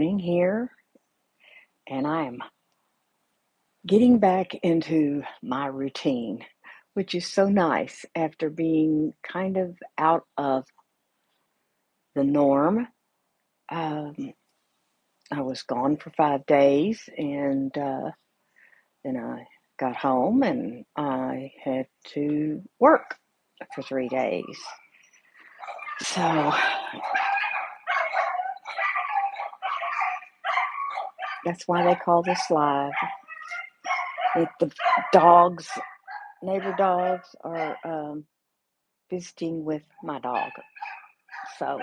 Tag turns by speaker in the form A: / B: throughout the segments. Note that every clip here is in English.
A: Here, and I am getting back into my routine, which is so nice after being kind of out of the norm. Um, I was gone for 5 days, and then I got home and I had to work for 3 days. So that's why they call this live. The dogs, neighbor dogs, are visiting with my dog. So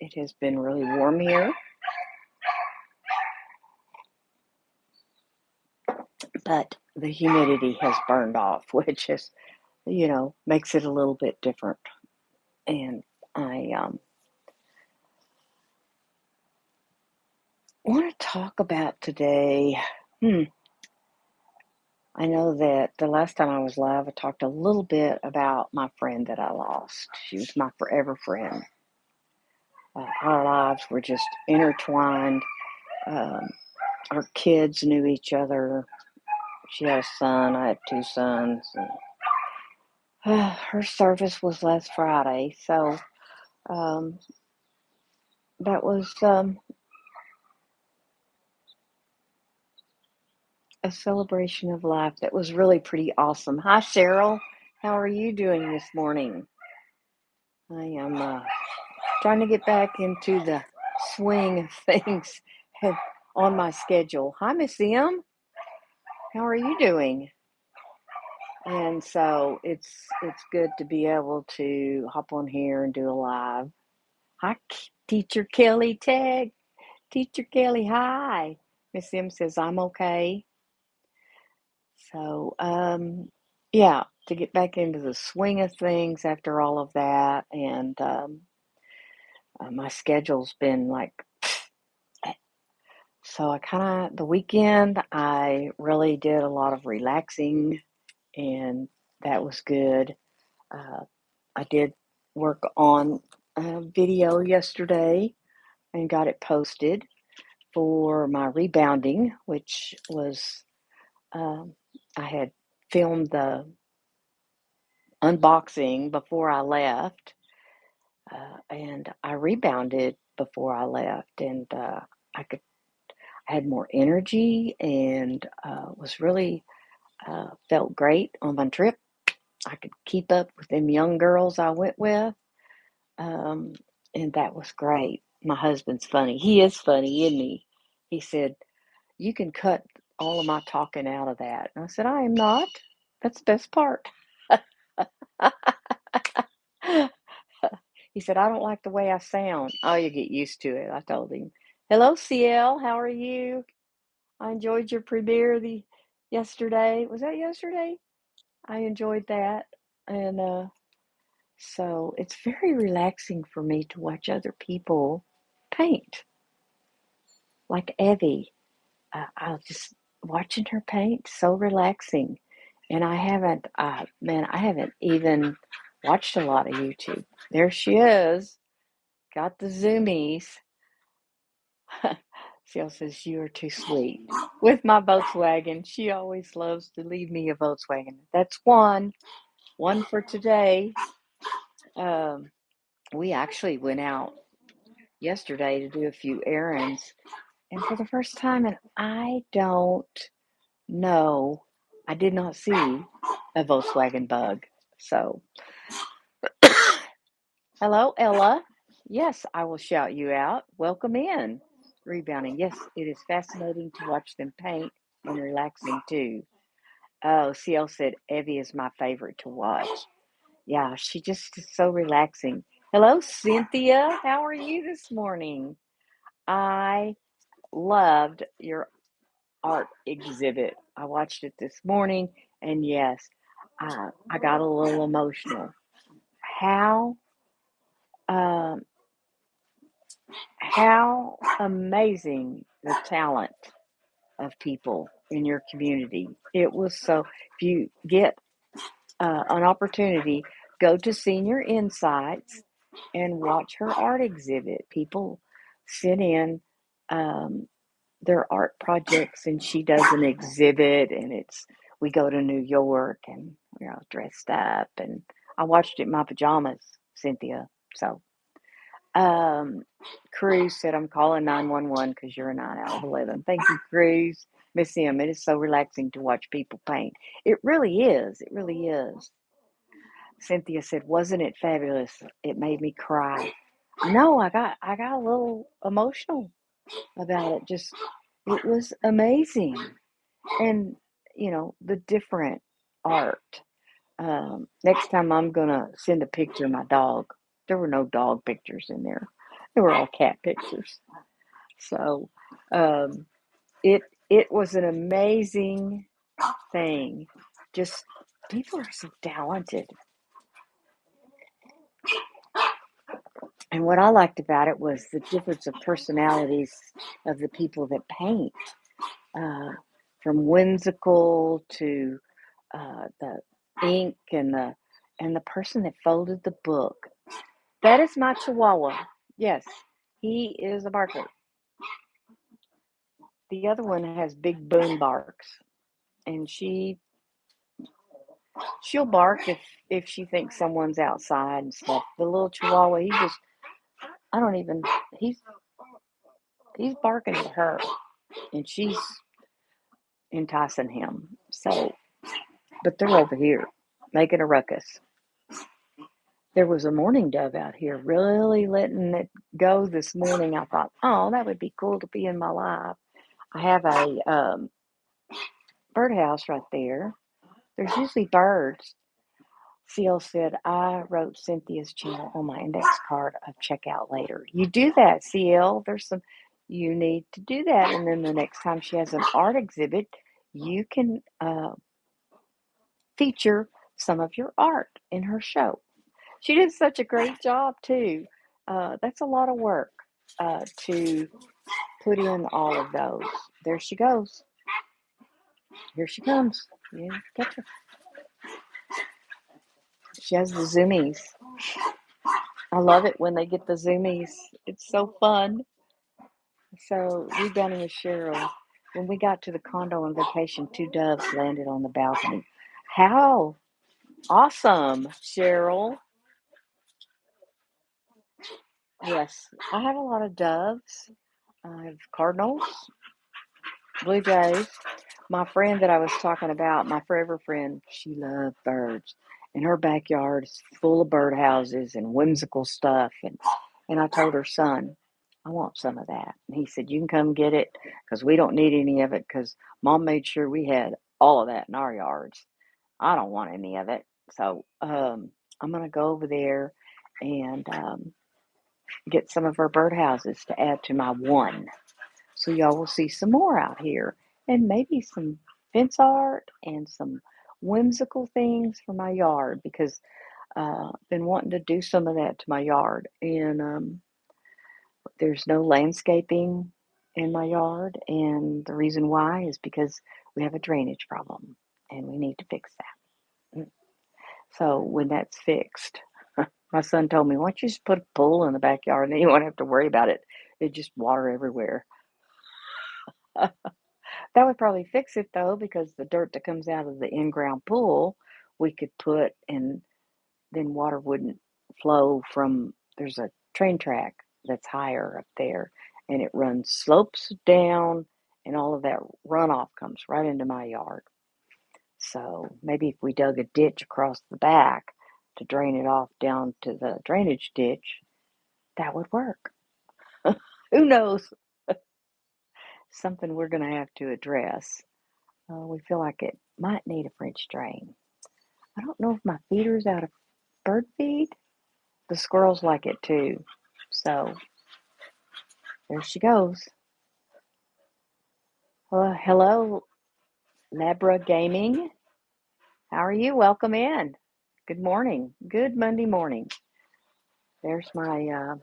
A: it has been really warm here, but the humidity has burned off, which is, makes it a little bit different. And I want to talk about today. I know that the last time I was live, I talked a little bit about my friend that I lost. She was my forever friend. Our lives were just intertwined. Um, our kids knew each other. She had a son. I had two sons. And, her service was last Friday, so that was a celebration of life that was really pretty awesome. Hi, Cheryl. How are you doing this morning? I am trying to get back into the swing of things on my schedule. Hi, Miss M. How are you doing? And so it's good to be able to hop on here and do a live. Hi, Teacher Kelly Tag. Teacher Kelly, hi. Miss M says I'm okay. So, yeah, to get back into the swing of things after all of that, and my schedule's been like, so the weekend, I really did a lot of relaxing, and that was good. I did work on a video yesterday and got it posted for my rebounding, which was, I had filmed the unboxing before I left, and I rebounded before I left, and I had more energy and was really felt great on my trip. I could keep up with them young girls I went with, um, and that was great. My husband's funny. He is funny, isn't he? He said, "You can cut all of my talking out of that." And I said, "I am not. That's the best part." He said, "I don't like the way I sound." "Oh, you get used to it," I told him. Hello, CL. How are you? I enjoyed your premiere yesterday. Was that yesterday? I enjoyed that. And so it's very relaxing for me to watch other people paint. Like Evie. I'll just watching her paint, so relaxing. And I haven't even watched a lot of YouTube. There she is. Got the zoomies. She says, "You are too sweet." With my Volkswagen, she always loves to leave me a Volkswagen. That's one for today. Um, we actually went out yesterday to do a few errands, and for the first time, and I don't know, I did not see a Volkswagen Bug. So, hello, Ella. Yes, I will shout you out. Welcome in. Rebounding. Yes, it is fascinating to watch them paint and relaxing too. Oh, CL said Evie is my favorite to watch. Yeah, she just is so relaxing. Hello, Cynthia. How are you this morning? I loved your art exhibit. I watched it this morning, and yes, I got a little emotional. How um, how amazing the talent of people in your community. It was so. If you get an opportunity, go to Senior Insights and watch her art exhibit. People sent in their art projects, and she does an exhibit, and we go to New York, and we're all dressed up, and I watched it in my pajamas, Cynthia. So, um, Cruz said, I'm calling 911 because you're a 9 out of 11. Thank you, Cruz. Miss him. It is so relaxing to watch people paint. It really is. It really is. Cynthia said, wasn't it fabulous? It made me cry. No, I got a little emotional about it. Just, it was amazing. And, the different art. Next time I'm going to send a picture of my dog. There were no dog pictures in there. They were all cat pictures. So, um, it it was an amazing thing. Just people are so talented. And what I liked about it was the difference of personalities of the people that paint, uh, from whimsical to the ink and the person that folded the book. That is my Chihuahua. Yes, he is a barker. The other one has big boom barks, and she'll bark if she thinks someone's outside and stuff. The little Chihuahua, I don't even he's barking at her, and she's enticing him. So, but they're over here making a ruckus. There was a mourning dove out here, really letting it go this morning. I thought, oh, that would be cool to be in my life. I have a birdhouse right there. There's usually birds. CL said, I wrote Cynthia's channel on my index card of checkout later. You do that, CL. You need to do that. And then the next time she has an art exhibit, you can feature some of your art in her show. She did such a great job, too. That's a lot of work to put in all of those. There she goes. Here she comes. Yeah, catch her. She has the zoomies. I love it when they get the zoomies. It's so fun. So, rebounding with Cheryl. When we got to the condo on vacation, two doves landed on the balcony. How awesome, Cheryl. Yes, I have a lot of doves. I have cardinals, blue jays. My friend that I was talking about, my forever friend, she loved birds. And her backyard is full of birdhouses and whimsical stuff. And I told her son, I want some of that. And he said, you can come get it because we don't need any of it because mom made sure we had all of that in our yards. I don't want any of it. So I'm going to go over there and get some of her birdhouses to add to my one. So y'all will see some more out here and maybe some fence art and some whimsical things for my yard because I've been wanting to do some of that to my yard. And there's no landscaping in my yard. And the reason why is because we have a drainage problem and we need to fix that. So when that's fixed, my son told me, why don't you just put a pool in the backyard and then you won't have to worry about it. It just water everywhere. That would probably fix it though, because the dirt that comes out of the in-ground pool, we could put, and then water wouldn't flow from, there's a train track that's higher up there, and it runs slopes down, and all of that runoff comes right into my yard. So maybe if we dug a ditch across the back to drain it off down to the drainage ditch, that would work. Who knows? Something we're going to have to address. We feel like it might need a French drain. I don't know if my feeder's out of bird feed. The squirrels like it too. So there she goes. Hello, Labra Gaming. How are you? Welcome in. Good morning. Good Monday morning. There's my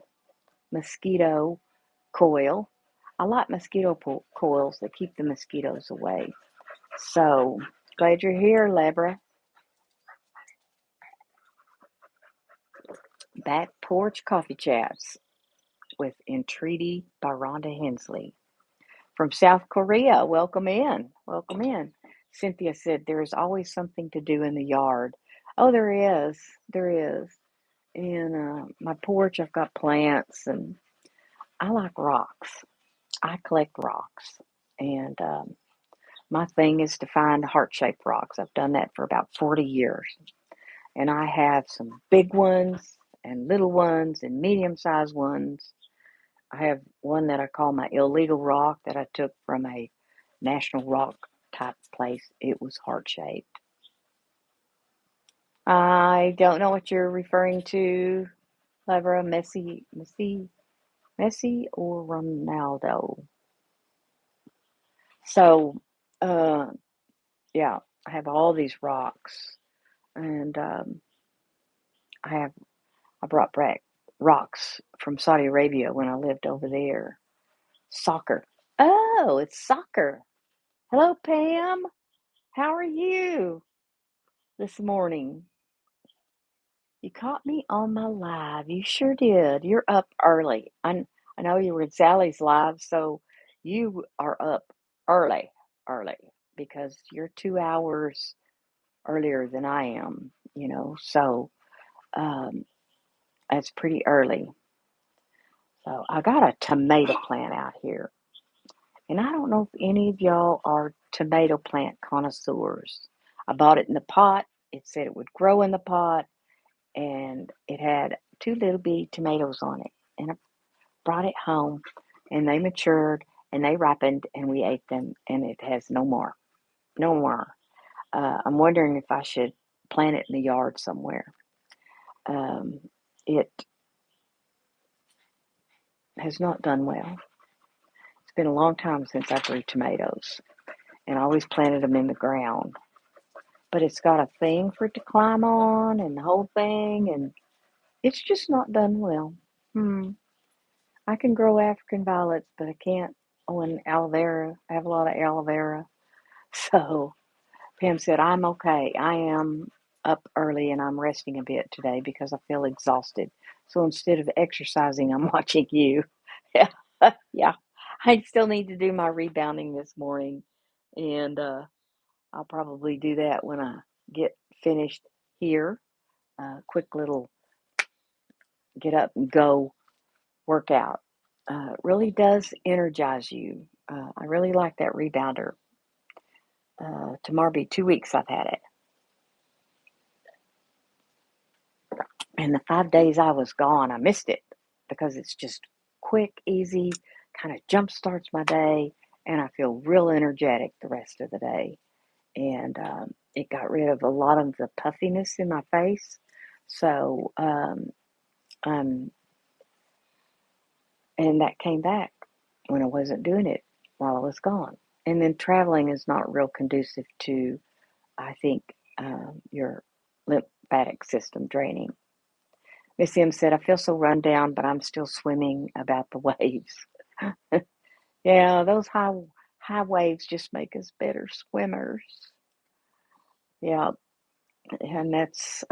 A: mosquito coil. I like mosquito coils that keep the mosquitoes away. So glad you're here, Labra. Back porch coffee chats. with Entreaty by Rhonda Hensley. From South Korea, welcome in. Welcome in. Cynthia said there is always something to do in the yard. Oh, there is. There is. And my porch, I've got plants, and I like rocks. I collect rocks. And my thing is to find heart-shaped rocks. I've done that for about 40 years. And I have some big ones and little ones and medium-sized ones. I have one that I call my illegal rock that I took from a national rock type place. It was heart-shaped. I don't know what you're referring to, Clever, Messi or Ronaldo. So, uh, yeah, I have all these rocks, and I brought back rocks from Saudi Arabia when I lived over there. Soccer. Oh, it's soccer. Hello, Pam. How are you this morning? You caught me on my live. You sure did. You're up early. I know you were in Sally's live, so you are up early, early, because you're 2 hours earlier than I am, so um, that's pretty early. So I got a tomato plant out here, and I don't know if any of y'all are tomato plant connoisseurs. I bought it in the pot. It said it would grow in the pot, and it had two little bitty tomatoes on it. And I brought it home, and they matured, and they ripened, and we ate them, and it has no more. No more. I'm wondering if I should plant it in the yard somewhere. Um, it has not done well. It's been a long time since I grew tomatoes, and I always planted them in the ground. But it's got a thing for it to climb on, and the whole thing, and it's just not done well. Hmm. I can grow African violets, but I can't. Oh, and aloe vera. I have a lot of aloe vera. So Pam said, I'm okay. I am up early and I'm resting a bit today because I feel exhausted. So instead of exercising, I'm watching you. Yeah. Yeah. I still need to do my rebounding this morning. And I'll probably do that when I get finished here. Quick little get up and go workout. Really does energize you. I really like that rebounder. Tomorrow be 2 weeks I've had it. And the 5 days I was gone, I missed it because it's just quick, easy, kind of jump starts my day, and I feel real energetic the rest of the day. And it got rid of a lot of the puffiness in my face. So, and that came back when I wasn't doing it while I was gone. And then traveling is not real conducive to, I think, your lymphatic system draining. Miss M said, I feel so run down, but I'm still swimming about the waves. Yeah, those high waves just make us better swimmers. Yeah, and that's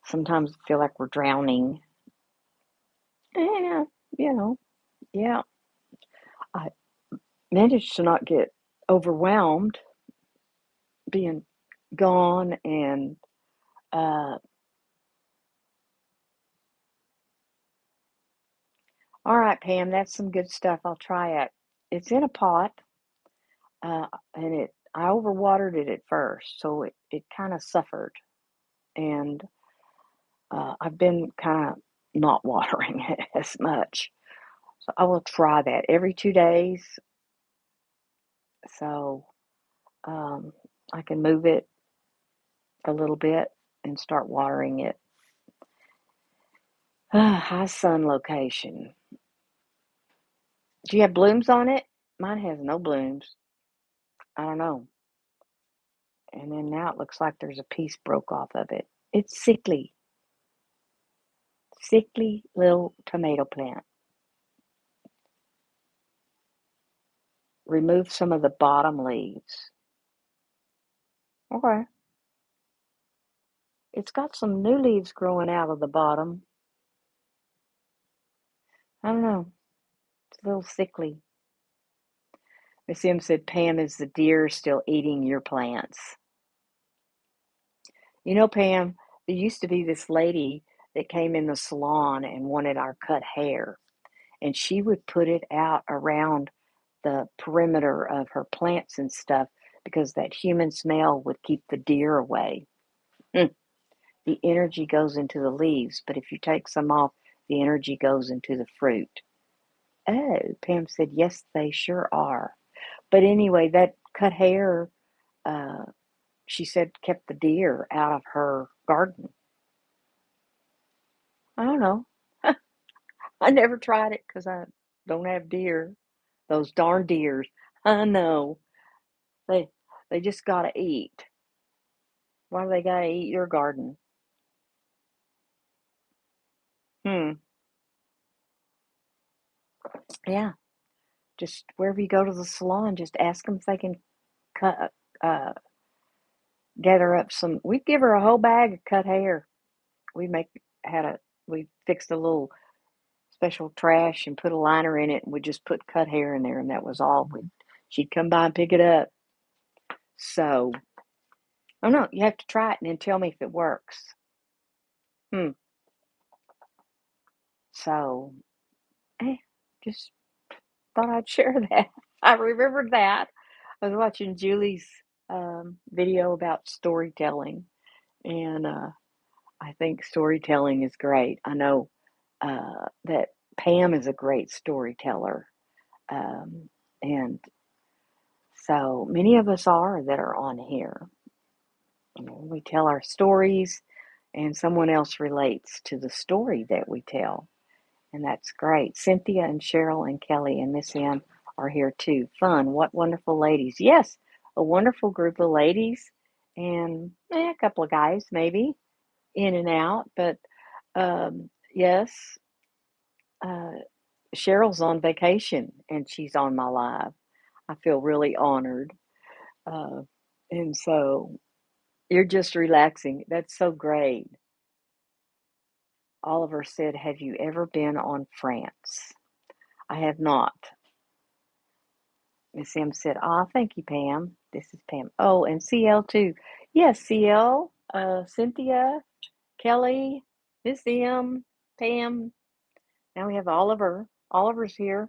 A: sometimes feel like we're drowning. And, yeah, I managed to not get overwhelmed being gone and uh, all right, Pam, that's some good stuff. I'll try it. It's in a pot, and I overwatered it at first, so it kind of suffered. And I've been kind of not watering it as much. So I will try that every 2 days. So um, I can move it a little bit and start watering it. High sun location. Do you have blooms on it? Mine has no blooms. I don't know. And then now it looks like there's a piece broke off of it. It's sickly, sickly little tomato plant. Remove some of the bottom leaves. Okay. It's got some new leaves growing out of the bottom. I don't know. It's a little sickly. Miss M said, Pam, is the deer still eating your plants? You know, Pam, there used to be this lady that came in the salon and wanted our cut hair, and she would put it out around the perimeter of her plants and stuff because that human smell would keep the deer away. Mm. The energy goes into the leaves, but if you take some off, the energy goes into the fruit. Oh, Pam said, yes, they sure are. But anyway, that cut hair, uh, she said, kept the deer out of her garden. I don't know. I never tried it because I don't have deer. Those darn deers. I know. They they just gotta eat. Why do they gotta eat your garden? Hmm. Yeah. Just wherever you go to the salon, just ask them if they can cut, uh, gather up some. We'd give her a whole bag of cut hair. We make had a we fixed a little special trash and put a liner in it, and we just put cut hair in there, and that was all. She'd come by and pick it up. So, oh no, you have to try it and then tell me if it works. Hmm. So, eh, just thought I'd share that. I remembered that. I was watching Julie's video about storytelling, and I think storytelling is great. I know that Pam is a great storyteller, um, and so many of us are that are on here. You know, we tell our stories, and someone else relates to the story that we tell. And that's great. Cynthia and Cheryl and Kelly and Miss M are here too. Fun. What wonderful ladies. Yes, a wonderful group of ladies and a couple of guys maybe in and out. But yes, uh, Cheryl's on vacation and she's on my live. I feel really honored. Uh, and so you're just relaxing. That's so great. Oliver said, have you ever been on France? I have not. Miss M said, "Ah, thank you, Pam. This is Pam. Oh, and CL too. Yes, CL, Cynthia, Kelly, Miss M, Pam. Now we have Oliver. Oliver's here.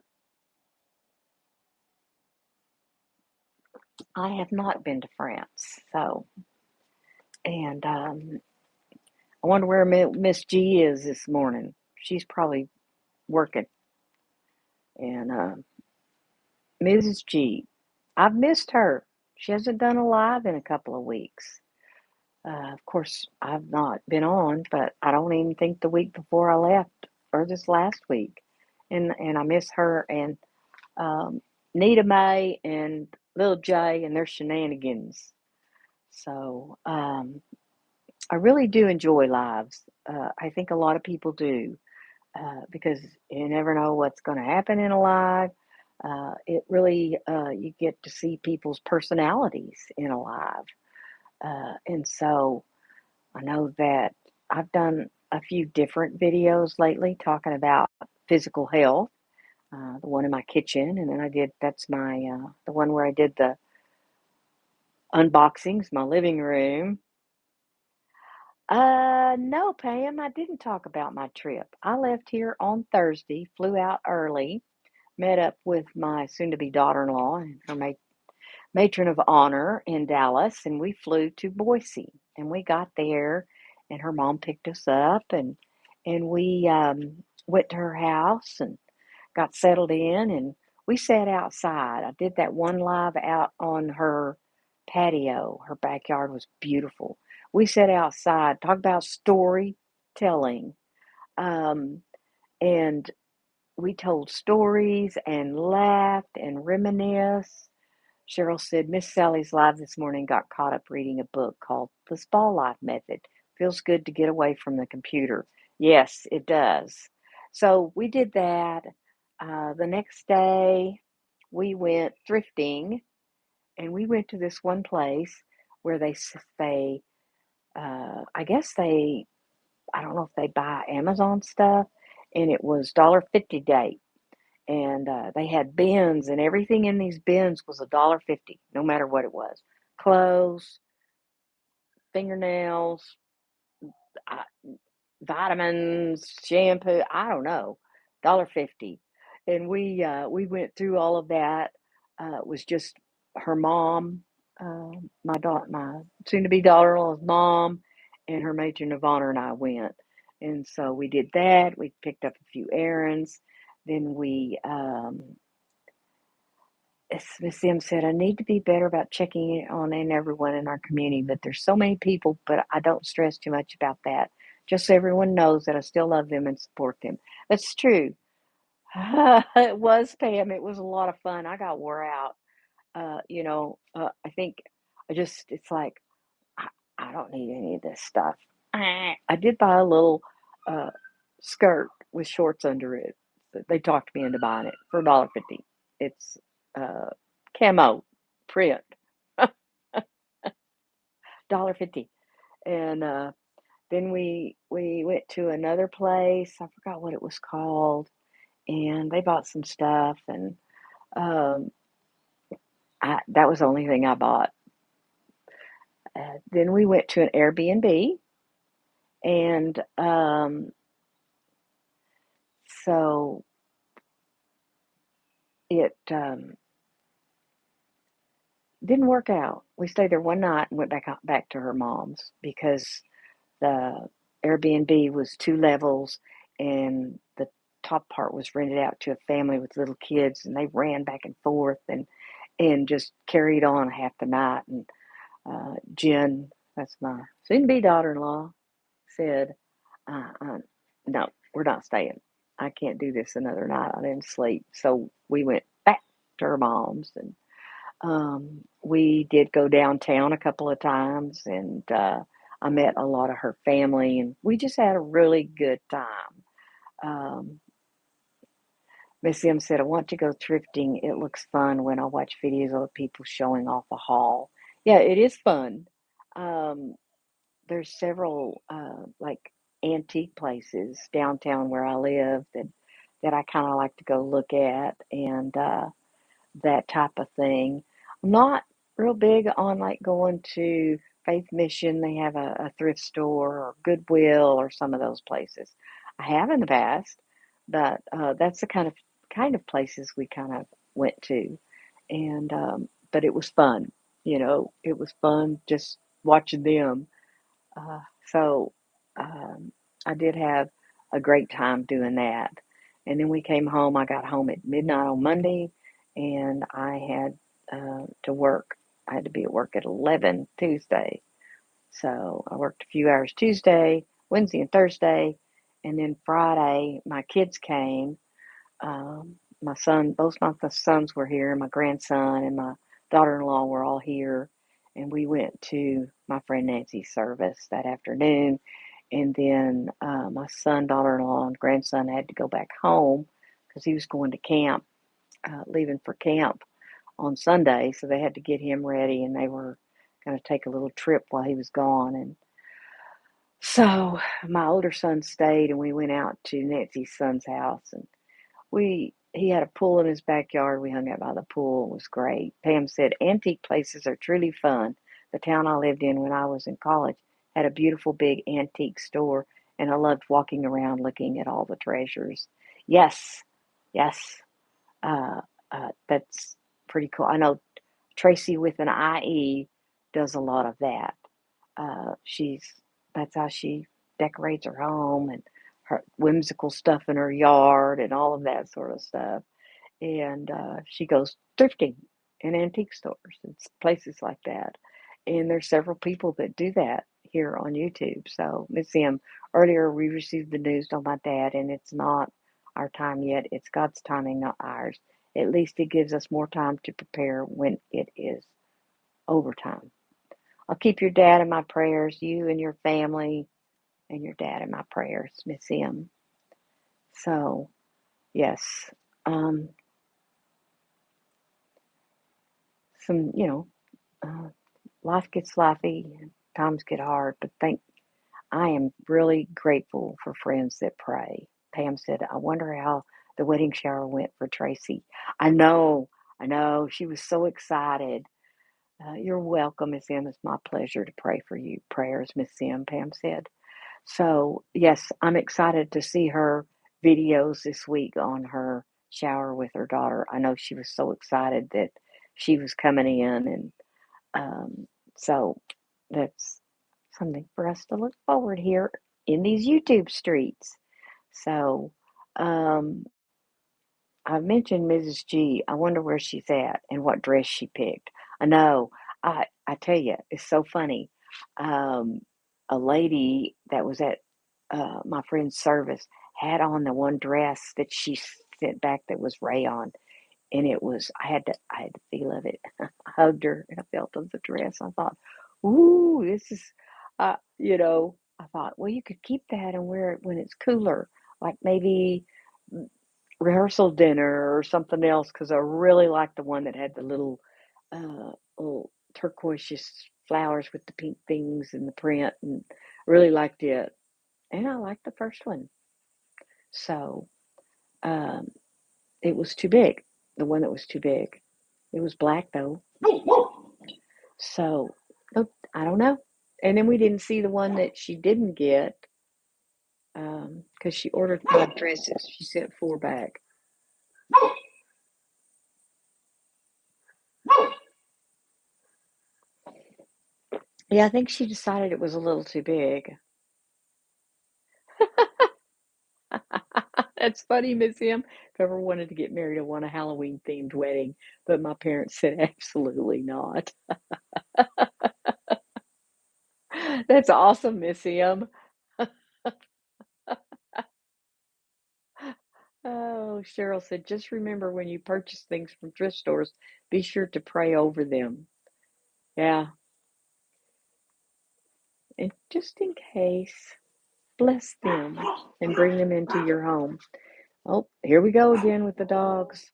A: I have not been to France, so and I wonder where Miss G is this morning. She's probably working. And Mrs. G, I've missed her. She hasn't done a live in a couple of weeks. Of course, I've not been on, but I don't even think the week before I left, or this last week, and I miss her and um, Nita Mae and Lil J and their shenanigans. So I really do enjoy lives. I think a lot of people do because you never know what's going to happen in a live. It really you get to see people's personalities in a live, and so. I know that I've done a few different videos lately talking about physical health. The one in my kitchen, and then that's my the one where I did the unboxings, my living room. No, Pam, I didn't talk about my trip. I left here on Thursday, flew out early, met up with my soon-to-be daughter-in-law and her matron of honor in Dallas, and we flew to Boise. And we got there, and her mom picked us up, and we went to her house and got settled in, and we sat outside. I did that one live out on her patio. Her backyard was beautiful. We sat outside, talk about storytelling, um, and we told stories and laughed and reminisced. Cheryl said, Miss Sally's live this morning got caught up reading a book called The Spa Life Method. Feels good to get away from the computer. Yes, it does. So we did that. The next day, we went thrifting and we went to this one place where I guess I don't know if they buy Amazon stuff. and it was $1.50 date. And they had bins, and everything in these bins was $1.50, no matter what it was. Clothes, fingernails, uh, vitamins, shampoo, I don't know, $1.50. And we went through all of that. It was just her mom, my soon to be daughter-in-law's mom, and her matron of honor and I went. And so we did that. We picked up a few errands. Then as Miss Sim said, I need to be better about checking on in everyone in our community. But there's so many people, but I don't stress too much about that. Just so everyone knows that I still love them and support them. That's true. It was, Pam. It was a lot of fun. I got wore out. I think it's like, I, I don't need any of this stuff. I did buy a little uh, skirt with shorts under it. They talked me into buying it for $1.50. It's uh, camo print, $1.50. And then we went to another place. I forgot what it was called, and they bought some stuff, and um, that was the only thing I bought. Then we went to an Airbnb, and so it didn't work out. We stayed there one night and went back to her mom's because the Airbnb was 2 levels, and the top part was rented out to a family with little kids, and they ran back and forth and just carried on half the night. And Jen, that's my soon-to-be daughter-in-law, said, uh, "No, we're not staying. I can't do this another night. I didn't sleep." So we went back to her mom's, and we did go downtown a couple of times, and I met a lot of her family, and we just had a really good time. Um, Miss M said, "I want to go thrifting. It looks fun when I watch videos of people showing off a haul." Yeah, it is fun. Um, there's several like antique places downtown where I live that I kind of like to go look at, and that type of thing. I'm not real big on like going to Faith Mission. They have a thrift store, or Goodwill, or some of those places. I have in the past, but that's the kind of places we kind of went to, and but it was fun. It was fun just watching them. Uh, so um, I did have a great time doing that. And then we came home. I got home at midnight on Monday, and I had to work. I had to be at work at 11 Tuesday. So I worked a few hours Tuesday, Wednesday, and Thursday. And then Friday, my kids came. My son, both my sons were here. My grandson and my daughter-in-law were all here, and we went to my friend Nancy's service that afternoon. And then my son, daughter-in-law, and grandson had to go back home because he was going to camp, leaving for camp on Sunday. So they had to get him ready, and they were going to take a little trip while he was gone. And so my older son stayed, and we went out to Nancy's son's house, and he had a pool in his backyard. We hung out by the pool. It was great. Pam said antique places are truly fun. The town I lived in when I was in college had a beautiful big antique store, and I loved walking around looking at all the treasures. Yes, yes, uh, that's pretty cool. I know Tracy with an IE does a lot of that. She's That's how she decorates her home, and her whimsical stuff in her yard and all of that sort of stuff. And she goes thrifting in antique stores and places like that. And there's several people that do that here on YouTube. So Miss M, earlier we received the news on my dad, and it's not our time yet. It's God's timing, not ours. At least it gives us more time to prepare when it is overtime. I'll keep your dad in my prayers, you and your family and your dad in my prayers, Miss M. So, yes, um, some, life gets lifey, times get hard, but I am really grateful for friends that pray. Pam said, I wonder how the wedding shower went for Tracy. I know, I know. She was so excited. You're welcome, Miss M. It's my pleasure to pray for you. Prayers, Miss M, Pam said. So, yes, I'm excited to see her videos this week on her shower with her daughter. I know she was so excited that she was coming in, and so that's something for us to look forward here in these YouTube streets. So, um, I mentioned Mrs. G. I wonder where she's at and what dress she picked. I know. I tell you, it's so funny. Um, a lady that was at my friend's service had on the one dress that she sent back that was rayon, and it was I had the feel of it. I hugged her and I felt of the dress. I thought, ooh, this is, I thought, well, you could keep that and wear it when it's cooler, like maybe rehearsal dinner or something else, because I really liked the one that had the little turquoise flowers with the pink things and the print, and really liked it. And I liked the first one. So um, it was too big, the one that was too big. It was black though. So I don't know. And then we didn't see the one that she didn't get because she ordered 5 dresses. She sent 4 back. Yeah, I think she decided it was a little too big. That's funny, Miss M. If I ever wanted to get married, I want a Halloween themed wedding, but my parents said absolutely not. That's awesome, Miss M. Oh, Cheryl said, just remember when you purchase things from thrift stores, be sure to pray over them. Yeah, and just in case, bless them and bring them into your home. Oh, here we go again with the dogs.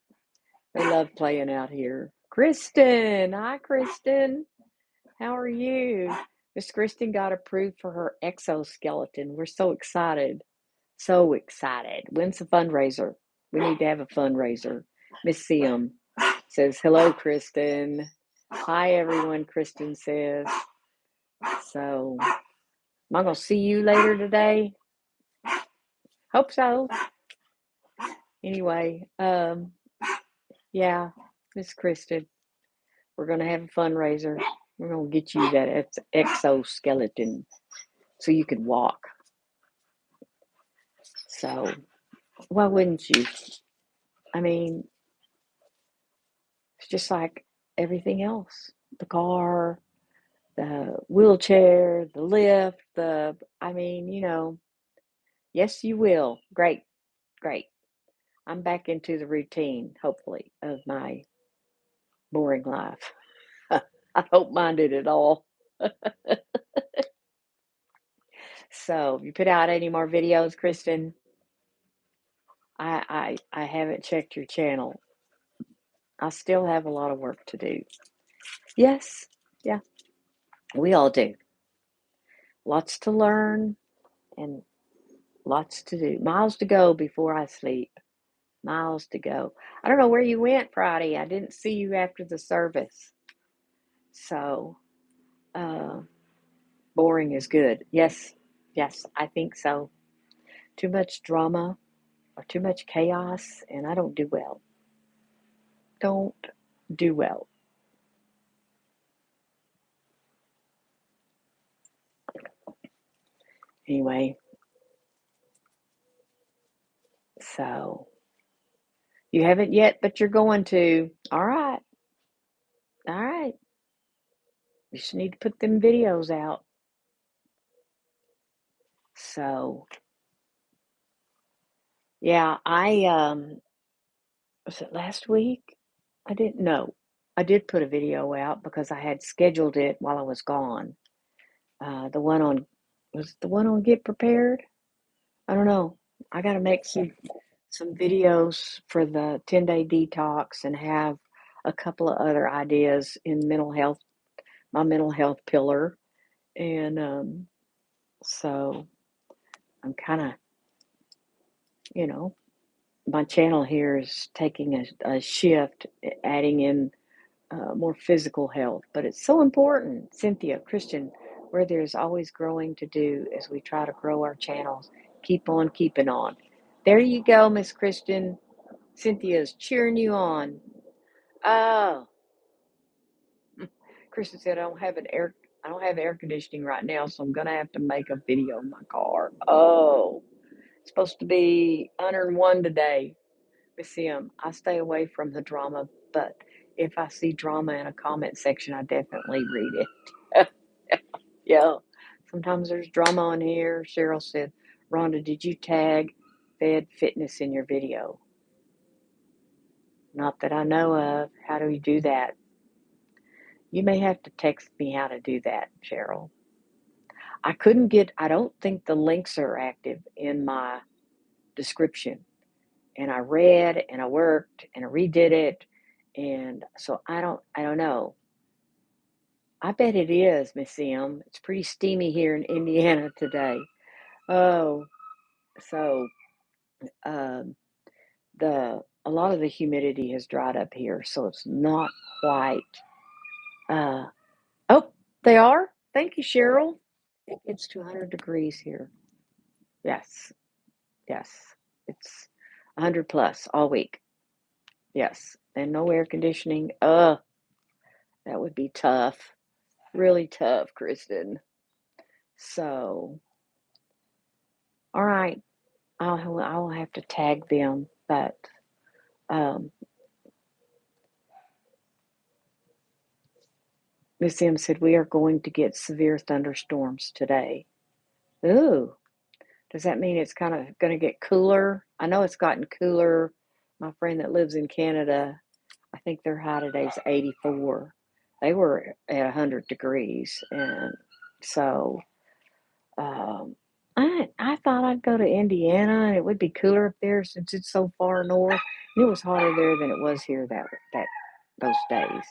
A: They love playing out here. Kristen, hi, Kristen. How are you? Miss Kristen got approved for her exoskeleton. We're so excited. So excited. When's the fundraiser? We need to have a fundraiser. Miss Sim says, hello, Kristen. Hi, everyone, Kristen says. So, am I going to see you later today? Hope so. Anyway, yeah, Miss Kristen, we're going to have a fundraiser. We're going to get you that exoskeleton so you can walk. So, why wouldn't you? I mean, it's just like everything else. The car, the wheelchair, the lift, yes, you will. Great, great. I'm back into the routine, hopefully, of my boring life. I don't mind it at all. So, you put out any more videos, Kristen? I haven't checked your channel. I still have a lot of work to do. Yes, yeah, we all do. Lots to learn and lots to do. Miles to go before I sleep. Miles to go. I don't know where you went Friday. I didn't see you after the service. So, uh, boring is good. Yes, yes, I think so. Too much drama or too much chaos, and I don't do well. Don't do well. Anyway, so you haven't yet, but you're going to. All right. All right. You just need to put them videos out. So, yeah, was it last week? I didn't know. I did put a video out because I had scheduled it while I was gone. The one on was the one on Get Prepared? I don't know. I got to make some videos for the 10-day detox and have a couple of other ideas in mental health, my mental health pillar. And so I'm kind of you know, my channel here is taking a shift, adding in more physical health, but it's so important, Cynthia, Christian, where there's always growing to do as we try to grow our channels. Keep on keeping on. There you go, Miss Christian. Cynthia's cheering you on. Oh, Christian said I don't have air conditioning right now, so I'm gonna have to make a video in my car. Oh, it's supposed to be 101 today. Miss Sim, I stay away from the drama, but if I see drama in a comment section, I definitely read it. Yeah, sometimes there's drama on here. Cheryl said, Rhonda, did you tag Fed Fitness in your video? Not that I know of. How do we do that? You may have to text me how to do that, Cheryl. I don't think the links are active in my description. And I read and I worked and I redid it. And so I don't know. I bet it is, Miss M. It's pretty steamy here in Indiana today. Oh, so um, a lot of the humidity has dried up here, so it's not quite. Uh, oh, they are. Thank you, Cheryl. It gets to 100 degrees here. Yes, yes, it's 100 plus all week. Yes, and no air conditioning. That would be tough. Really tough, Kristen. So, all right, I'll have to tag them, but um, Miss M said we are going to get severe thunderstorms today. Ooh, does that mean it's kind of going to get cooler? I know it's gotten cooler. My friend that lives in Canada, I think their high today is 84. They were at 100 degrees, and so um, I thought I'd go to Indiana and it would be cooler up there since it's so far north. And it was hotter there than it was here that those days.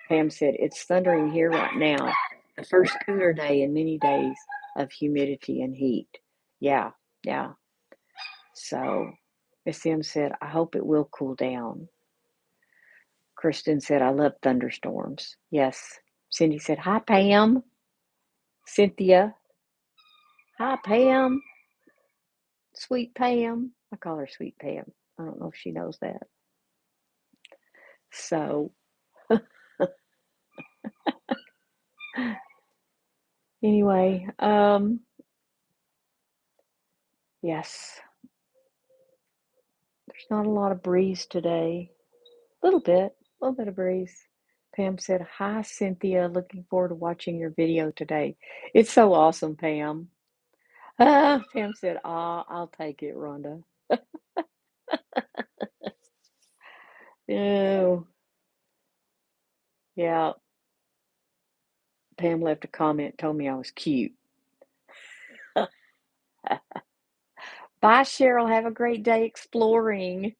A: Pam said it's thundering here right now. The first cooler day in many days of humidity and heat. Yeah, yeah. So Miss M said, I hope it will cool down. Kristen said, I love thunderstorms. Yes. Cindy said, hi, Pam. Cynthia, hi, Pam. Sweet Pam. I call her Sweet Pam. I don't know if she knows that. So, anyway, yes, there's not a lot of breeze today. A little bit of breeze. Pam said, hi, Cynthia. Looking forward to watching your video today. It's so awesome, Pam. Pam said, I'll take it, Rhonda. Oh, yeah. Pam left a comment, told me I was cute. Bye, Cheryl. Have a great day exploring.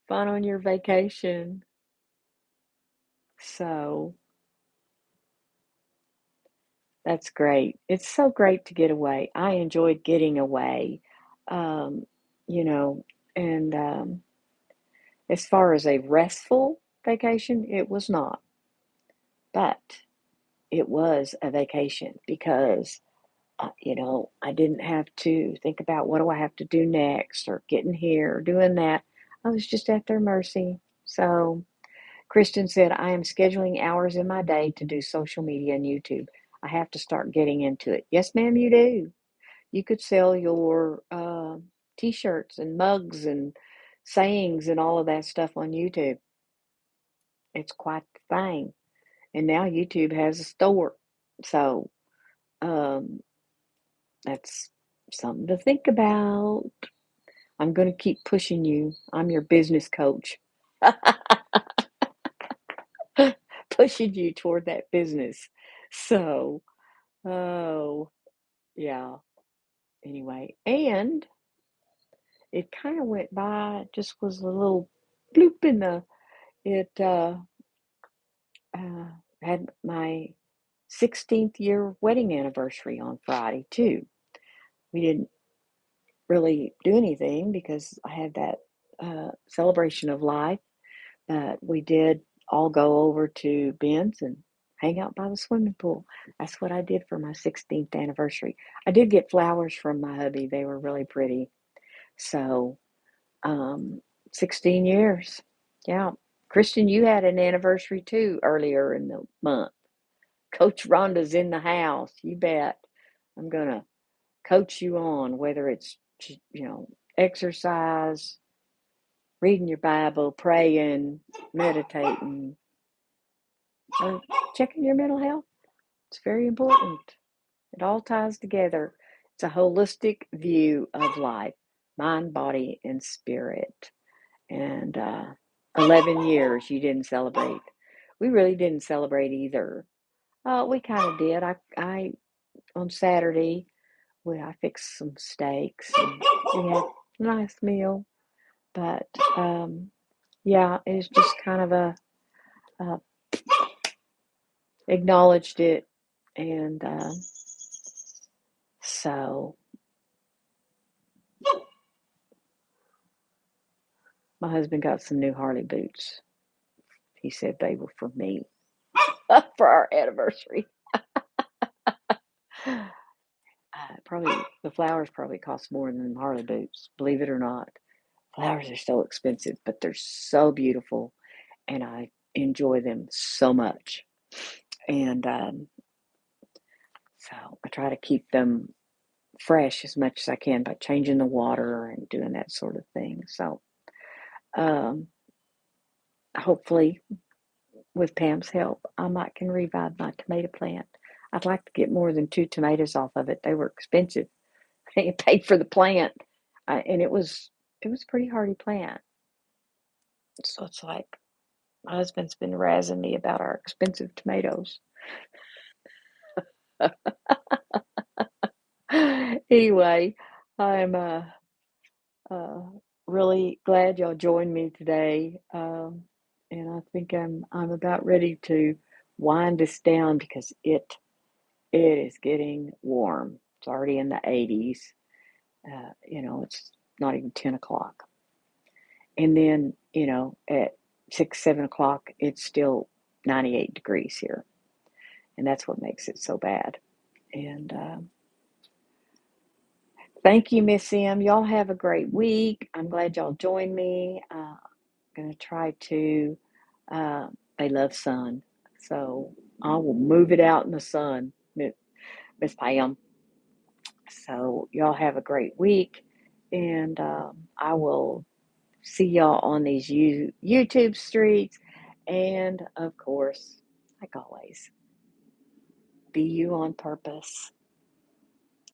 A: Fun on your vacation. So that's great. It's so great to get away. I enjoyed getting away, um, you know, and as far as a restful vacation, it was not, but it was a vacation because, I didn't have to think about what do I have to do next or getting here or doing that. I was just at their mercy. So, Christian said, I am scheduling hours in my day to do social media and YouTube. I have to start getting into it. Yes, ma'am, you do. You could sell your t-shirts and mugs and sayings and all of that stuff on YouTube. It's quite the thing. And now YouTube has a store. So um, that's something to think about. I'm going to keep pushing you. I'm your business coach. Pushing you toward that business. So, oh, yeah. Anyway, and it kind of went by, just was a little bloop in the, it uh, had my 16th year wedding anniversary on Friday, too. We didn't, really do anything because I had that celebration of life. But we did all go over to Ben's and hang out by the swimming pool. That's what I did for my 16th anniversary. I did get flowers from my hubby. They were really pretty. So, um, 16 years. Yeah. Christian, you had an anniversary too earlier in the month. Coach Rhonda's in the house. You bet. I'm going to coach you on whether it's, exercise, reading your Bible, praying, meditating, or checking your mental health. It's very important. It all ties together. It's a holistic view of life, mind, body, and spirit. And 11 years you didn't celebrate. We really didn't celebrate either. We kind of did. I on Saturday, I fixed some steaks and we had a nice meal. But yeah, it's just kind of a acknowledged it, and so my husband got some new Harley boots. He said they were for me for our anniversary. Probably the flowers probably cost more than Harley boots, believe it or not. Flowers are so expensive, but they're so beautiful, and I enjoy them so much. And so I try to keep them fresh as much as I can by changing the water and doing that sort of thing. So um, hopefully, with Pam's help, I might can revive my tomato plant. I'd like to get more than 2 tomatoes off of it. They were expensive. I paid for the plant, and it was a pretty hardy plant. So it's like my husband's been razzing me about our expensive tomatoes. Anyway, I'm uh, really glad y'all joined me today, and I think I'm about ready to wind this down because it is getting warm. It's already in the 80s. It's not even 10 o'clock. And then, at 6, 7 o'clock, it's still 98 degrees here. And that's what makes it so bad. And thank you, Miss M. Y'all have a great week. I'm glad y'all joined me. I'm going to try to, they love sun. So I will move it out in the sun, Miss Pam. So y'all have a great week. And I will see y'all on these YouTube streets. And of course, like always, be you on purpose.